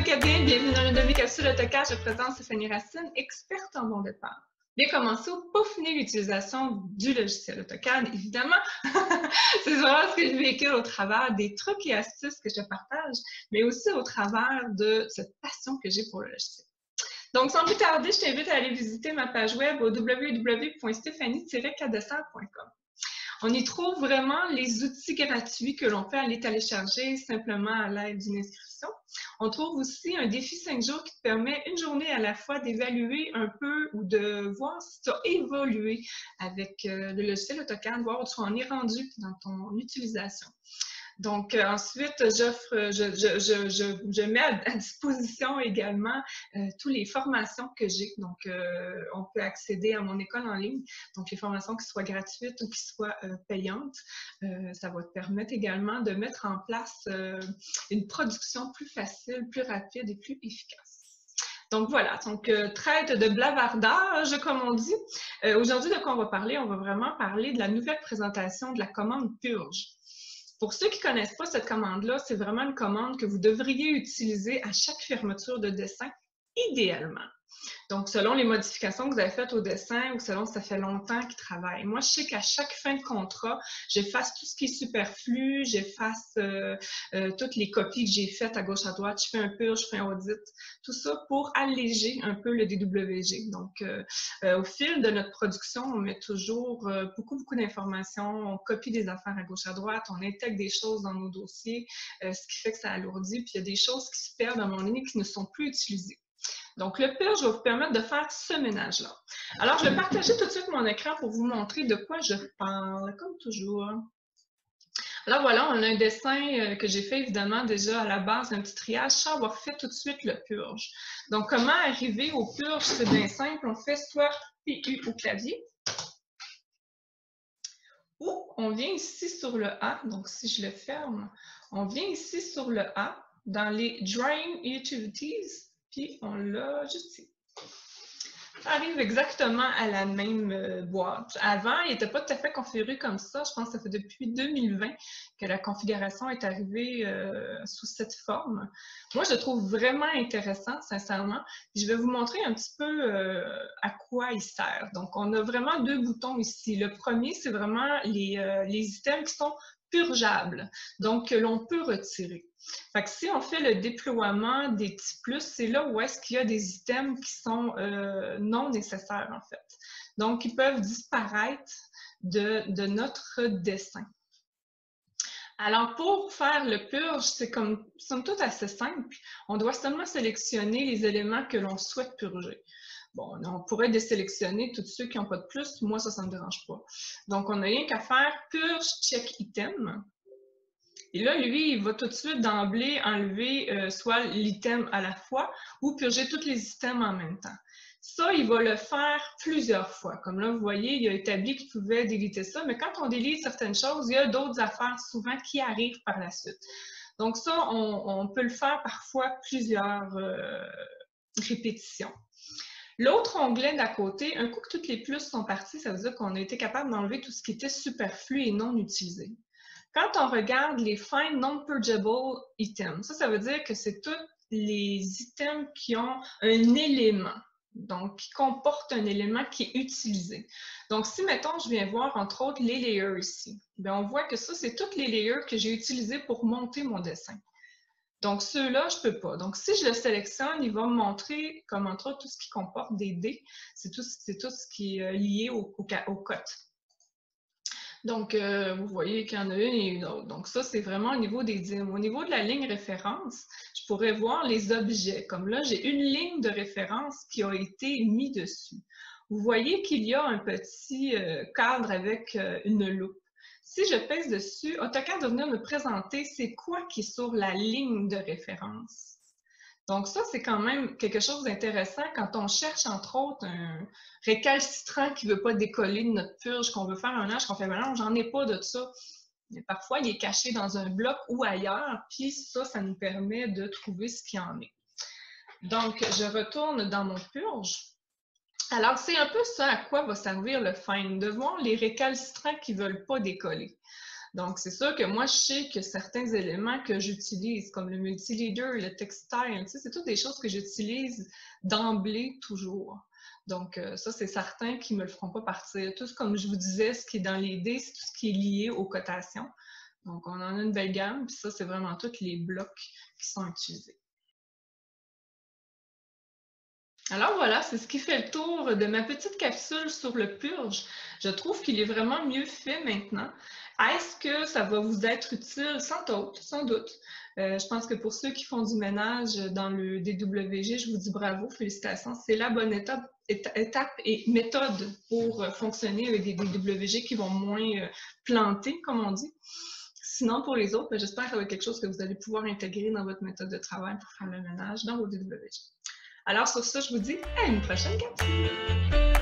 Acadiens, bienvenue dans le demi-capsule AutoCAD. Je présente Stéphanie Racine, experte en bon départ. Bien commencer au peaufiner l'utilisation du logiciel AutoCAD, évidemment. C'est vraiment ce que je véhicule au travers des trucs et astuces que je partage, mais aussi au travers de cette passion que j'ai pour le logiciel. Donc, sans plus tarder, je t'invite à aller visiter ma page web au www.stephanie-cadessin.com. On y trouve vraiment les outils gratuits que l'on peut aller télécharger simplement à l'aide d'une inscription. On trouve aussi un défi 5 jours qui te permet une journée à la fois d'évaluer un peu ou de voir si tu as évolué avec le logiciel AutoCAD, voir où tu en es rendu dans ton utilisation. Donc, ensuite, je mets à disposition également toutes les formations que j'ai. Donc, on peut accéder à mon école en ligne. Donc, les formations qui soient gratuites ou qui soient payantes. Ça va te permettre également de mettre en place une production plus facile, plus rapide et plus efficace. Donc voilà, donc traite de blavardage, comme on dit. Aujourd'hui, de quoi on va parler? On va vraiment parler de la nouvelle présentation de la commande purge. Pour ceux qui ne connaissent pas cette commande-là, c'est vraiment une commande que vous devriez utiliser à chaque fermeture de dessin, idéalement. Donc, selon les modifications que vous avez faites au dessin ou selon si ça fait longtemps qu'il travaille. Moi, je sais qu'à chaque fin de contrat, j'efface tout ce qui est superflu, j'efface toutes les copies que j'ai faites à gauche à droite, je fais un purge, je fais un audit, tout ça pour alléger un peu le DWG. Donc, au fil de notre production, on met toujours beaucoup d'informations, on copie des affaires à gauche à droite, on intègre des choses dans nos dossiers, ce qui fait que ça alourdit, puis il y a des choses qui se perdent à un moment donné qui ne sont plus utilisées. Donc, le purge va vous permettre de faire ce ménage-là. Alors, je vais partager tout de suite mon écran pour vous montrer de quoi je parle, comme toujours. Alors voilà, on a un dessin que j'ai fait évidemment déjà à la base, un petit triage sans avoir fait tout de suite le purge. Donc, comment arriver au purge? C'est bien simple, on fait soit PU au clavier, ou on vient ici sur le A, donc si je le ferme, on vient ici sur le A, dans les Drawing Utilities, puis on l'a juste ici. Ça arrive exactement à la même boîte. Avant, il n'était pas tout à fait configuré comme ça. Je pense que ça fait depuis 2020 que la configuration est arrivée sous cette forme. Moi, je le trouve vraiment intéressant, sincèrement. Je vais vous montrer un petit peu à quoi il sert. Donc, on a vraiment deux boutons ici. Le premier, c'est vraiment les items qui sont purgeables, donc que l'on peut retirer. Fait que si on fait le déploiement des petits plus, c'est là où est-ce qu'il y a des items qui sont non nécessaires, en fait. Donc, ils peuvent disparaître de notre dessin. Alors, pour faire le purge, c'est comme somme toute assez simple. On doit seulement sélectionner les éléments que l'on souhaite purger. Bon, on pourrait désélectionner tous ceux qui n'ont pas de plus. Moi, ça ne me dérange pas. Donc, on n'a rien qu'à faire purge check item. Et là, lui, il va tout de suite d'emblée enlever soit l'item à la fois ou purger tous les items en même temps. Ça, il va le faire plusieurs fois. Comme là, vous voyez, il a établi qu'il pouvait déliter ça, mais quand on délite certaines choses, il y a d'autres affaires souvent qui arrivent par la suite. Donc ça, on peut le faire parfois plusieurs répétitions. L'autre onglet d'à côté, un coup que toutes les plus sont partis, ça veut dire qu'on a été capable d'enlever tout ce qui était superflu et non utilisé. Quand on regarde les Find Non-Purgeable Items, ça veut dire que c'est tous les items qui ont un élément, donc qui comportent un élément qui est utilisé. Donc, si, mettons, je viens voir, entre autres, les layers ici, bien, on voit que ça, c'est tous les layers que j'ai utilisés pour monter mon dessin. Donc, ceux-là, je ne peux pas. Donc, si je le sélectionne, il va me montrer, comme entre autres, tout ce qui comporte des dés. C'est tout ce qui est lié au cotes. Donc, vous voyez qu'il y en a une et une autre. Donc, ça, c'est vraiment au niveau des dîmes. Au niveau de la ligne référence, je pourrais voir les objets. Comme là, j'ai une ligne de référence qui a été mise dessus. Vous voyez qu'il y a un petit cadre avec une loupe. Si je pèse dessus, AutoCAD va venir me présenter c'est quoi qui est sur la ligne de référence. Donc ça, c'est quand même quelque chose d'intéressant quand on cherche, entre autres, un récalcitrant qui ne veut pas décoller de notre purge, qu'on veut faire un âge, qu'on fait « non, j'en ai pas de ça ». Mais parfois, il est caché dans un bloc ou ailleurs, puis ça nous permet de trouver ce qu'il en est. Donc, je retourne dans mon purge. Alors, c'est un peu ça à quoi va servir le Find, de voir les récalcitrants qui ne veulent pas décoller. Donc, c'est sûr que moi, je sais que certains éléments que j'utilise, comme le multileader, le textile, c'est toutes des choses que j'utilise d'emblée toujours. Donc, ça, c'est certain qu'ils ne me le feront pas partir. Tout comme je vous disais, ce qui est dans les dés, c'est tout ce qui est lié aux cotations. Donc, on en a une belle gamme, puis ça, c'est vraiment tous les blocs qui sont utilisés. Alors voilà, c'est ce qui fait le tour de ma petite capsule sur le purge. Je trouve qu'il est vraiment mieux fait maintenant. Est-ce que ça va vous être utile? Sans doute. Je pense que pour ceux qui font du ménage dans le DWG, je vous dis bravo, félicitations. C'est la bonne étape et méthode pour fonctionner avec des DWG qui vont moins planter, comme on dit. Sinon, pour les autres, j'espère que ça va être quelque chose que vous allez pouvoir intégrer dans votre méthode de travail pour faire le ménage dans vos DWG. Alors sur ça, je vous dis à une prochaine capsule!